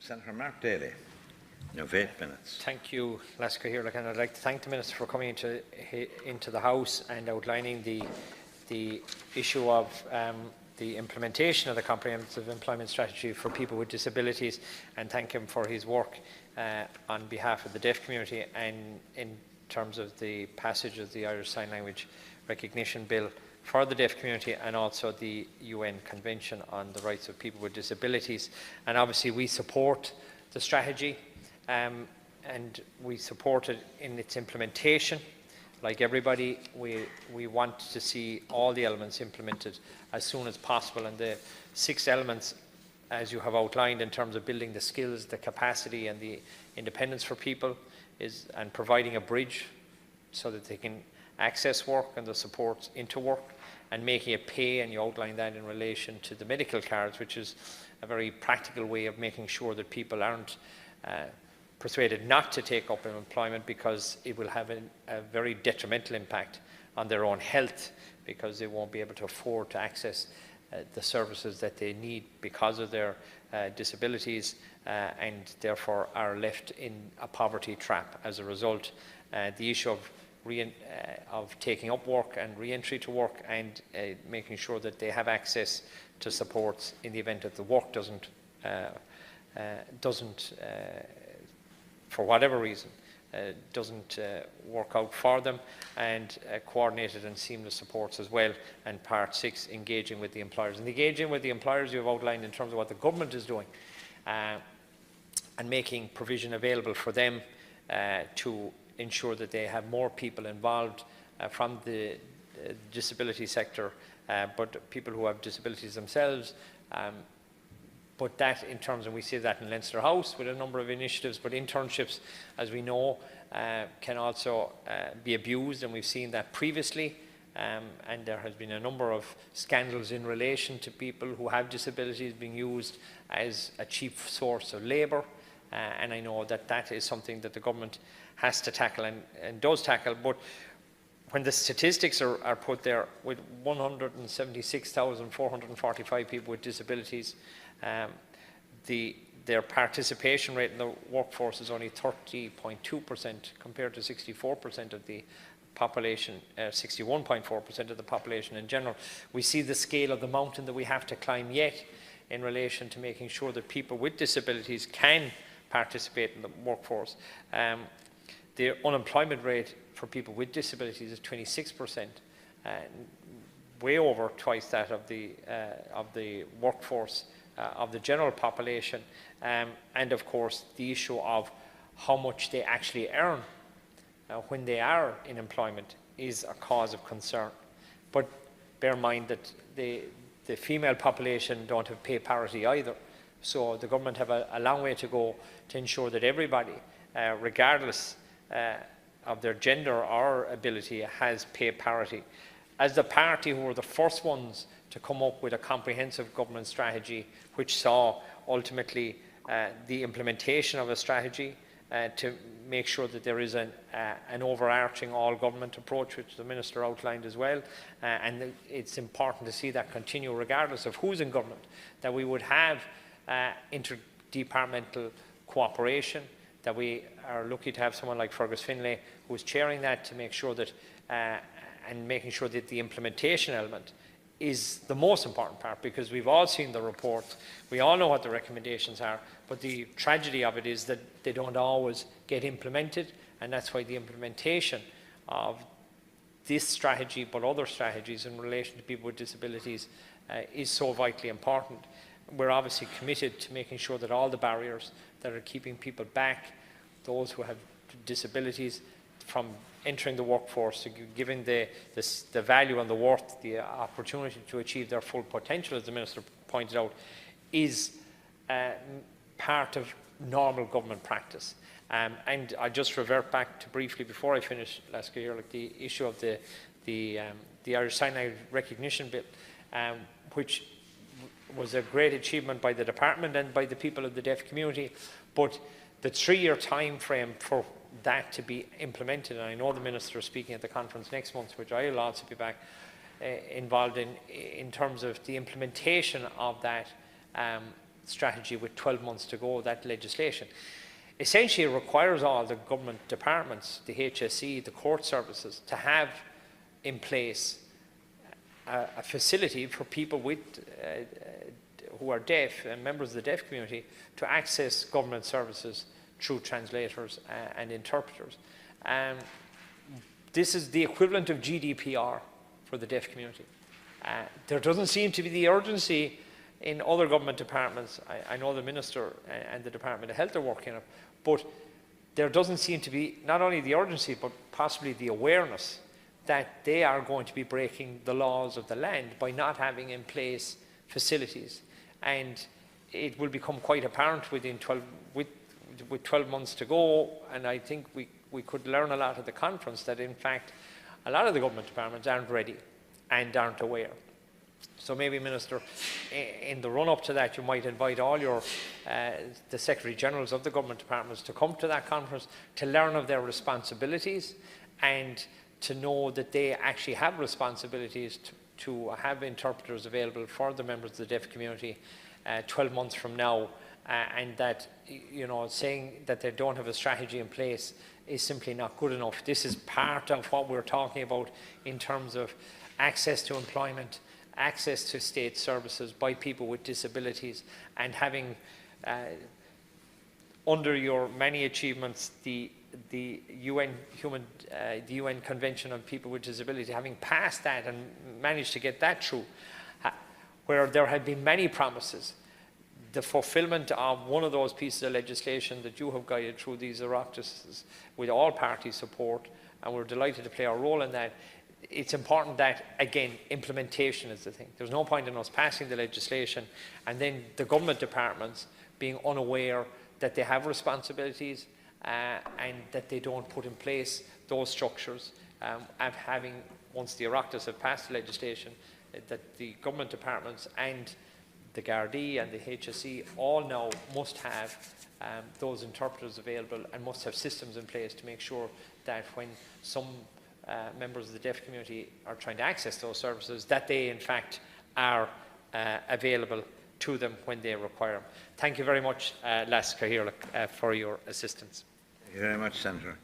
Senator Mark Daly, you have 8 minutes. Thank you, Laska Éireann, and I'd like to thank the Minister for coming into the House and outlining the issue of the implementation of the Comprehensive Employment Strategy for people with disabilities, and thank him for his work on behalf of the deaf community and in terms of the passage of the Irish Sign Language Recognition Bill for the deaf community, and also the UN Convention on the Rights of People with Disabilities. And obviously we support the strategy and we support it in its implementation. Like everybody, we want to see all the elements implemented as soon as possible, and the 6 elements, as you have outlined, in terms of building the skills, the capacity and the independence for people, and providing a bridge so that they can access work and the supports into work, and making it pay, and you outline that in relation to the medical cards, which is a very practical way of making sure that people aren't persuaded not to take up employment, because it will have a very detrimental impact on their own health, because they won't be able to afford to access the services that they need because of their disabilities, and therefore are left in a poverty trap as a result. The issue of taking up work and re-entry to work, and making sure that they have access to supports in the event that the work doesn't for whatever reason, doesn't work out for them, and coordinated and seamless supports as well. And part 6, engaging with the employers. And engaging with the employers you have outlined in terms of what the government is doing, and making provision available for them to ensure that they have more people involved from the disability sector, but people who have disabilities themselves. But that, in terms, and we see that in Leinster House with a number of initiatives, but internships, as we know, can also be abused, and we've seen that previously, and there has been a number of scandals in relation to people who have disabilities being used as a cheap source of labour, and I know that that is something that the government has to tackle and does tackle. But when the statistics are put there, with 176,445 people with disabilities, their participation rate in the workforce is only 30.2% compared to 64% of the population, 61.4% of the population in general. We see the scale of the mountain that we have to climb yet in relation to making sure that people with disabilities can participate in the workforce. The unemployment rate for people with disabilities is 26%, way over twice that of the workforce of the general population, and of course the issue of how much they actually earn when they are in employment is a cause of concern. But bear in mind that the female population don't have pay parity either, so the government have a long way to go to ensure that everybody, regardless of their gender or ability, has pay parity. As the party who were the first ones to come up with a comprehensive government strategy, which saw ultimately the implementation of a strategy to make sure that there is an overarching all-government approach, which the Minister outlined as well, and it's important to see that continue regardless of who's in government, that we would have interdepartmental cooperation, that we are lucky to have someone like Fergus Finlay who is chairing that, to make sure that and making sure that the implementation element is the most important part, because we've all seen the reports, we all know what the recommendations are, but the tragedy of it is that they don't always get implemented, and that's why the implementation of this strategy, but other strategies in relation to people with disabilities, is so vitally important. We're obviously committed to making sure that all the barriers that are keeping people back, those who have disabilities, from entering the workforce, giving the value and the worth, the opportunity to achieve their full potential, as the Minister pointed out, is part of normal government practice. And I just revert back to briefly, before I finish, Laska Éireann, the issue of the Irish Sign Language Recognition Bill, which was a great achievement by the department and by the people of the deaf community, but the 3-year time frame for that to be implemented, and I know the Minister is speaking at the conference next month, which I will also be back involved in terms of the implementation of that, strategy with 12 months to go, that legislation. Essentially, it requires all the government departments, the HSE, the court services, to have in place a facility for people with, who are deaf and members of the deaf community to access government services through translators and interpreters. This is the equivalent of GDPR for the deaf community. There doesn't seem to be the urgency in other government departments. I know the Minister and the Department of Health are working on it, but there doesn't seem to be not only the urgency but possibly the awareness that they are going to be breaking the laws of the land by not having in place facilities. And it will become quite apparent within 12 months to go, and I think we could learn a lot at the conference that in fact a lot of the government departments aren't ready and aren't aware. So maybe, Minister, in the run-up to that, you might invite all the Secretary-Generals of the government departments to come to that conference to learn of their responsibilities and to know that they actually have responsibilities to have interpreters available for the members of the deaf community 12 months from now, and that, you know, saying that they don't have a strategy in place is simply not good enough. This is part of what we're talking about in terms of access to employment, access to state services by people with disabilities, and having under your many achievements the UN Convention on People with Disability, having passed that and managed to get that through, where there had been many promises. The fulfilment of one of those pieces of legislation that you have guided through these Oireachtas with all party support, and we're delighted to play our role in that. It's important that, again, implementation is the thing. There's no point in us passing the legislation and then the government departments being unaware that they have responsibilities and that they don't put in place those structures of having, once the Oireachtas have passed the legislation, that the government departments and the Gardaí and the HSE all now must have those interpreters available and must have systems in place to make sure that when some members of the deaf community are trying to access those services, that they in fact are available to them when they require them. Thank you very much, Seanad Éireann, for your assistance. Thank you very much, Senator.